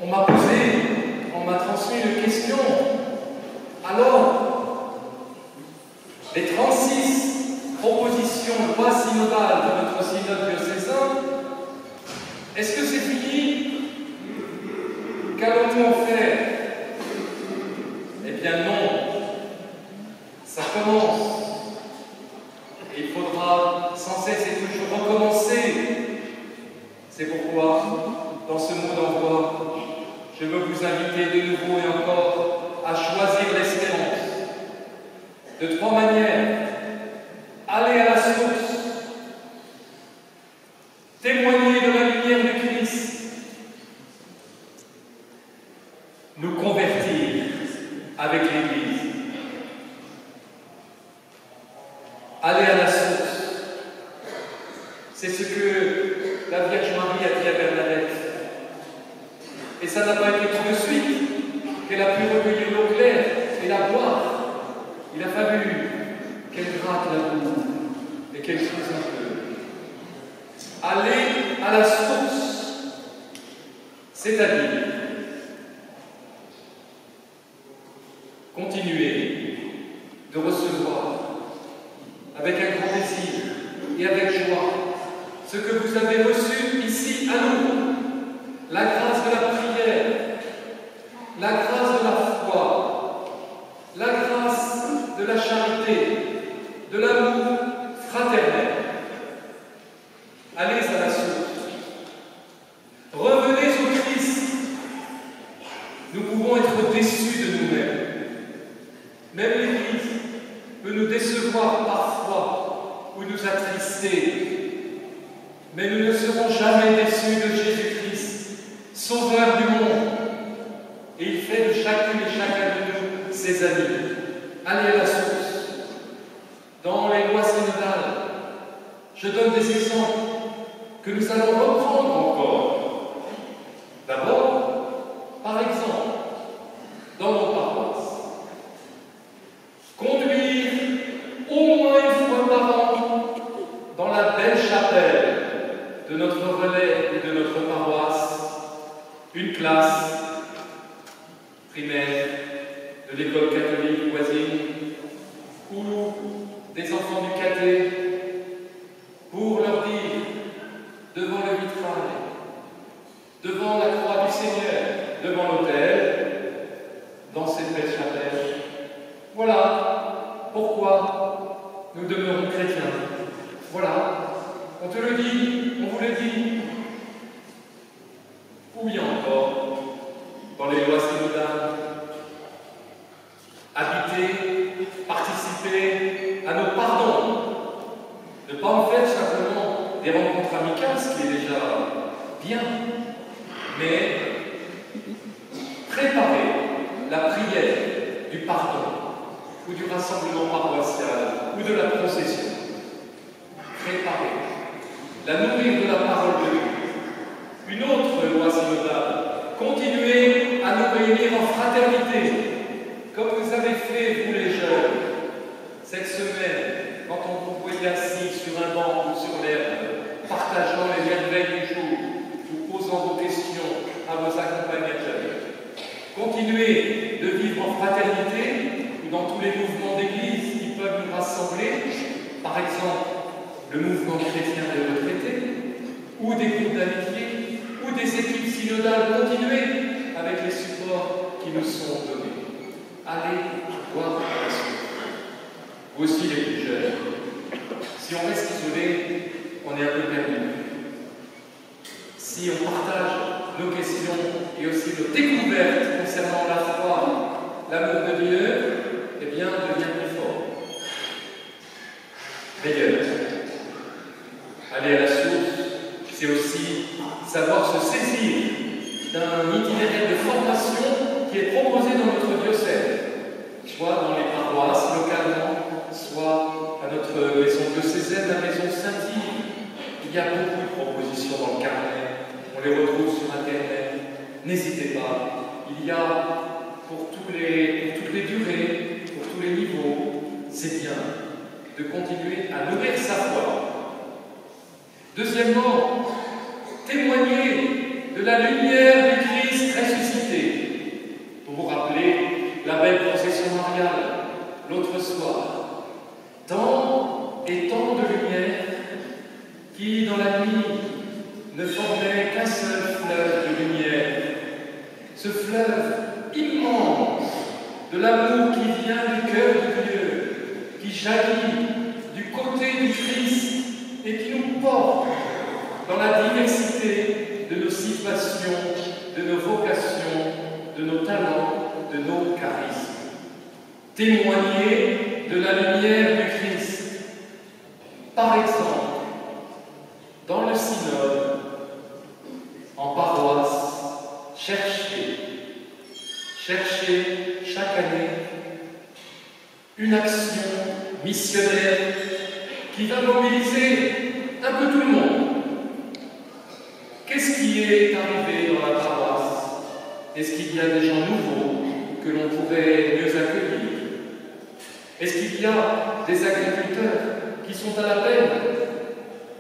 On m'a transmis une question. Alors, les 36 propositions de loi synodale de notre synode diocésain, est-ce que c'est fini? Qu'allons-nous en faire? Eh bien non, ça commence. Et il faudra sans cesse et toujours recommencer. C'est pourquoi, dans ce mot d'envoi, je veux vous inviter de nouveau et encore à choisir l'espérance. De 3 manières. Aller à la source. Témoigner de la lumière du Christ. Nous convertir avec l'Église. Aller à la source. C'est ce que la Vierge Marie a dit à Bernadette. Et ça n'a pas été tout de suite qu'elle a pu recueillir l'eau claire et la boire. Il a fallu qu'elle gratte la boue et qu'elle creuse un peu. Aller à la source, c'est-à-dire continuer de recevoir avec un grand désir et avec joie ce que vous avez reçu ici à nous. La grâce de la prière, la grâce de la foi, la grâce de la charité, de l'amour fraternel. Allez à la source. Revenez au Christ. Nous pouvons être déçus de nous-mêmes. Même l'Église peut nous décevoir parfois ou nous attrister. Mais nous ne serons jamais déçus de Jésus-Christ, Sauveur du monde. Et il fait de chacune et chacun de nous ses amis. Allez à la source. Dans les lois synodales, je donne des exemples que nous allons reprendre encore. D'abord, par exemple, dans nos paroisses, conduire au moins une fois par an dans la belle chapelle de notre relais et de notre paroisse, une classe primaire de l'école catholique voisine ou des enfants du caté pour leur dire devant le vitrail, devant la croix du Seigneur, devant l'autel, dans cette belle chapelle, voilà pourquoi nous demeurons chrétiens. Voilà, on te le dit, on vous le dit. Ou bien encore, dans les lois synodales, habiter, participer à nos pardons. Ne pas en faire simplement des rencontres amicales, ce qui est déjà bien, mais préparer la prière du pardon, ou du rassemblement paroissial, ou de la procession. Préparer, la nourrir de la parole de Dieu. Une autre loi synodale, continuer à nous réunir en fraternité, comme vous avez fait, vous les jeunes, cette semaine, quand on vous voyait assis sur un banc ou sur l'herbe, partageant les merveilles du jour, vous posant vos questions à vos accompagnateurs. Continuez de vivre en fraternité, ou dans tous les mouvements d'église qui peuvent nous rassembler, par exemple, le mouvement chrétien des retraités, ou des groupes d'amitié, ou des équipes synodales. Continuez avec les supports qui nous sont donnés. Allez voir la suite. Vous aussi les plus jeunes. Si on reste isolé, on est un peu perdu. Si on partage nos questions et aussi nos découvertes concernant la foi, l'amour de Dieu, eh bien, on devient plus fort. Meilleur. Aller à la source, c'est aussi savoir se saisir d'un itinéraire de formation qui est proposé dans notre diocèse, soit dans les paroisses localement, soit à notre maison diocésaine, la maison Saint-Yves. Il y a beaucoup de propositions dans le carnet, on les retrouve sur Internet. N'hésitez pas, il y a pour toutes les durées, pour tous les niveaux. C'est bien de continuer à nourrir sa foi. Deuxièmement, témoigner de la lumière du Christ ressuscité. Vous vous rappelez la belle procession mariale l'autre soir. Tant et tant de lumière qui, dans la nuit, ne formait qu'un seul fleuve de lumière. Ce fleuve immense de l'amour qui vient du cœur de Dieu, qui jaillit du côté du Christ et qui nous porte dans la diversité de nos situations, de nos vocations, de nos talents, de nos charismes. Témoigner de la lumière du Christ. Par exemple, dans le synode, en paroisse, chercher chaque année une action missionnaire qui va mobiliser un peu tout le monde. Qu'est-ce qui est arrivé dans la paroisse? Est-ce qu'il y a des gens nouveaux que l'on pourrait mieux accueillir? Est-ce qu'il y a des agriculteurs qui sont à la peine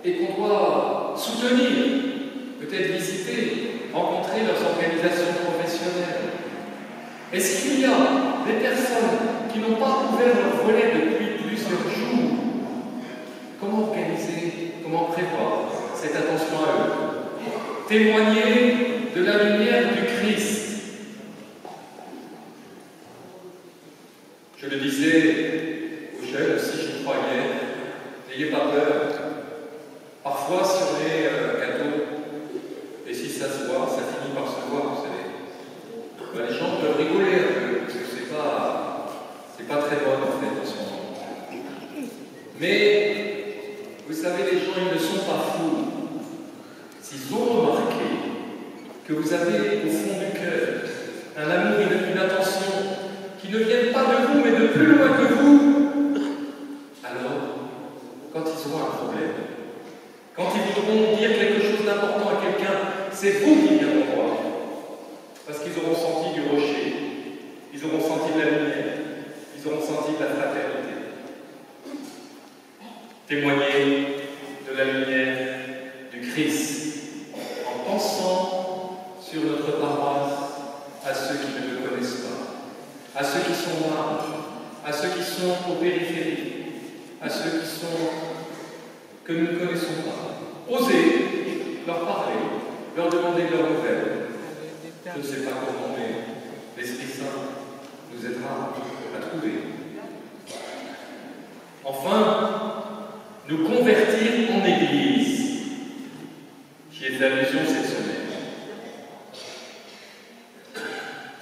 et qu'on doit soutenir, peut-être visiter, rencontrer leurs organisations professionnelles? Est-ce qu'il y a des personnes qui n'ont pas ouvert leur volet depuis plusieurs jours? Comment organiser, comment prévoir cette attention à eux? Témoigner de la lumière du Christ. Je le disais aux jeunes aussi, je crois hier, n'ayez pas peur. Parfois, si on est catholique, et si ça se voit, ça finit par se voir, vous savez. Ben, les gens peuvent rigoler un peu, parce que c'est pas très bon en fait en ce moment. Mais, vous savez, les gens, ils ne sont pas fous. S'ils ont remarqué que vous avez au fond du cœur un amour et une attention qui ne viennent pas de vous, mais de plus loin que vous, alors, quand ils auront un problème, quand ils voudront dire quelque chose d'important à quelqu'un, c'est vous qui viendront voir. Parce qu'ils auront senti du rocher, ils auront senti de la lumière, ils auront senti de la fraternité. Témoigner de la lumière du Christ en pensant sur notre paroisse à ceux qui ne le connaissent pas, à ceux qui sont là, à ceux qui sont aux périphéries, à ceux qui sont que nous ne connaissons pas. Osez leur parler, leur demander de leurs nouvelles. Je ne sais pas comment, mais l'Esprit Saint nous aidera à trouver. Enfin, nous convertir en Église. J'y ai fait allusion cette semaine.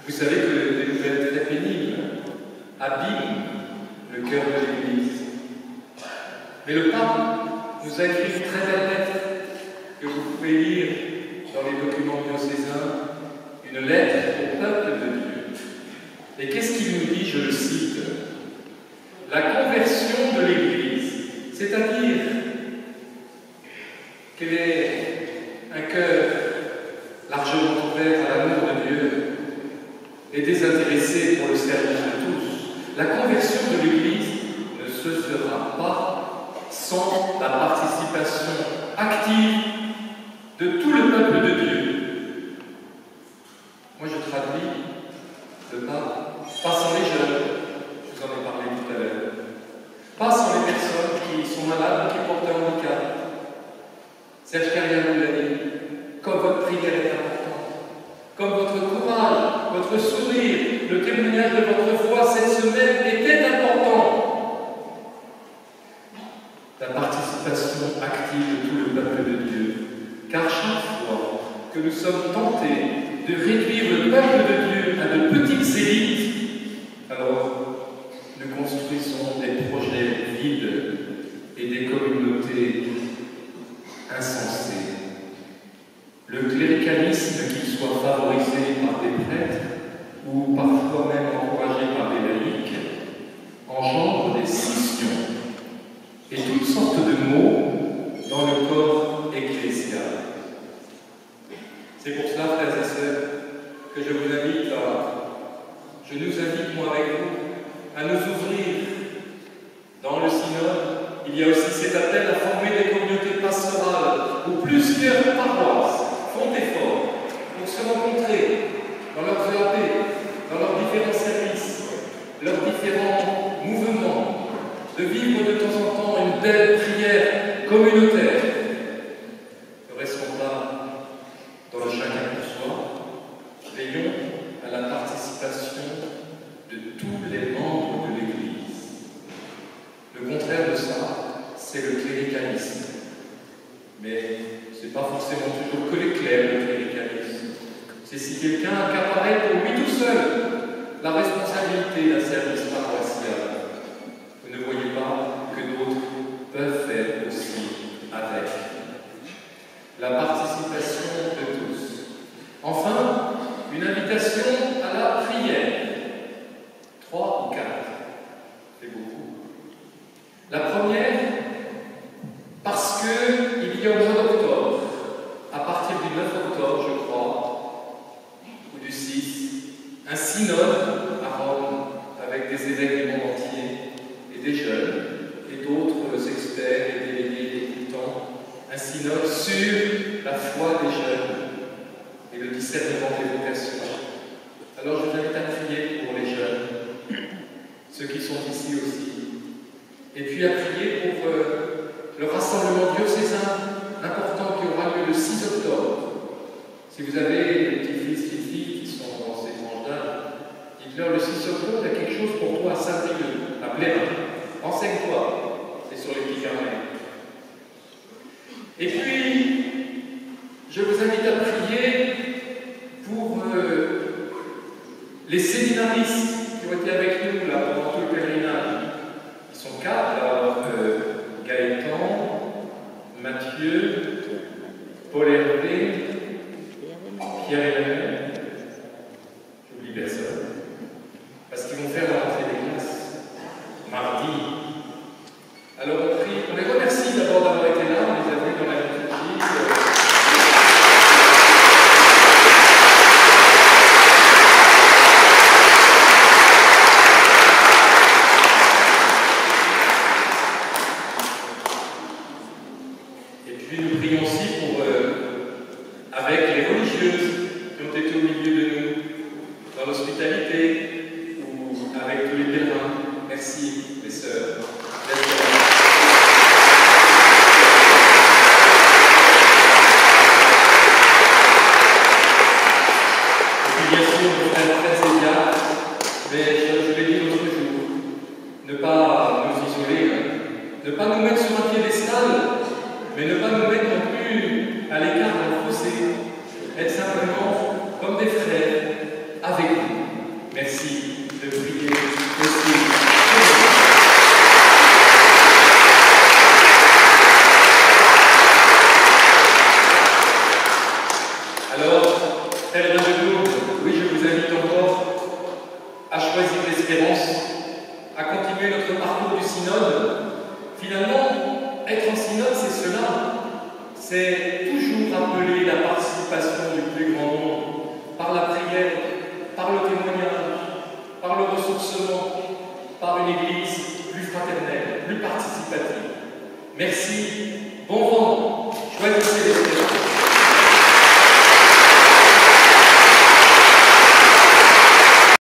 Vous savez que des nouvelles très pénibles abîment le cœur de l'Église. Mais le pape nous a écrit une très belle lettre que vous pouvez lire dans les documents diocésains, une lettre au peuple de Dieu. Et qu'est-ce qu'il nous dit? Je le cite. La conversion de l'Église, c'est-à-dire qu'elle est un cœur largement ouvert à l'amour de Dieu et désintéressé pour le service de tous. La conversion de l'Église ne se fera pas sans la participation active de tout le peuple de Dieu. Moi, je traduis le pape, pas sans les jeunes, je vous en ai parlé tout à l'heure, pas sans les personnes qui sont malades ou qui portent un handicap. Serge Carrière nous l'a dit, comme votre prière est importante, comme votre courage, votre sourire, le témoignage de votre foi cette semaine était important. La participation active de tout le peuple de Dieu. Car chaque fois que nous sommes tentés de réduire le peuple de Dieu à de petites élites, alors nous construisons des projets vides et des communautés insensées. Le cléricalisme, qu'il soit favorisé par des prêtres ou parfois même encouragé par des laïcs, engendre des scissions et toutes sortes de maux dans le corps ecclésial. C'est pour cela, frères et sœurs, que je nous invite, moi avec vous, à nous ouvrir. Dans le synode, il y a aussi cet appel à former des communautés pastorales où plusieurs paroisses font effort pour se rencontrer, dans leurs EAP, dans leurs différents services, leurs différents mouvements, de vivre de temps en temps une belle prière communautaire. Ne restons pas dans le chacun pour soi, veillons à la participation de tous les membres de l'Église. Le contraire de ça, c'est le cléricalisme. Mais ce n'est pas forcément toujours que les clercs, le cléricalisme. C'est si quelqu'un accaparait pour lui tout seul la responsabilité d'un service paroissial. Vous ne voyez pas que d'autres peuvent faire aussi avec. La participation de tous. Enfin, une invitation à la prière. 3 ou 4, c'est beaucoup. La première, parce qu'il y a au mois d'octobre, à partir du 9 octobre, je crois, ou du 6, un synode à Rome avec des évêques du monde entier et des jeunes et d'autres experts et délégués écoutants, un synode sur la foi des jeunes et le discernement des vocations. Alors je vous invite à prier pour les jeunes, ceux qui sont ici aussi, et puis à prier pour le rassemblement diocésain important qui aura lieu le 6 octobre. Si vous avez des petits-fils, petites-filles qui sont dans ces tranches d'âge, dites-leur le 6 octobre, il y a quelque chose pour toi à Saint-Brieuc, à Blérin. Renseigne-toi, c'est sur les petits carnets. Et puis, je vous invite à prier pour les séminaristes qui ont été avec nous là, pendant tout le pèlerinage. Ils sont 4, alors Gaëtan, Mathieu, Paul Hervé, Pierre Emmanuel, j'oublie personne, parce qu'ils vont faire la rentrée des classes mardi. Alors on les remercie d'abord d'avoir été là, on les a vus dans la liturgie. Puis nous prions aussi pour, avec les religieuses qui ont été au milieu de nous, dans l'hospitalité ou avec tous les pèlerins. Merci, mes sœurs. Et puis bien sûr, nos frères et diacres, mais je l'ai dit l'autre jour, ne pas nous isoler, ne pas nous mettre sur un piédestal, mais ne pas nous mettre non plus à l'écart d'un fossé, être simplement comme des frères avec nous. Merci de prier aussi. Alors, pèlerin de Lourdes, oui, je vous invite encore à choisir l'espérance, à continuer notre parcours du synode. Finalement, être en synode, c'est cela. C'est toujours rappeler la participation du plus grand nombre par la prière, par le témoignage, par le ressourcement, par une église plus fraternelle, plus participative. Merci, bon vent, choisissez l'espérance.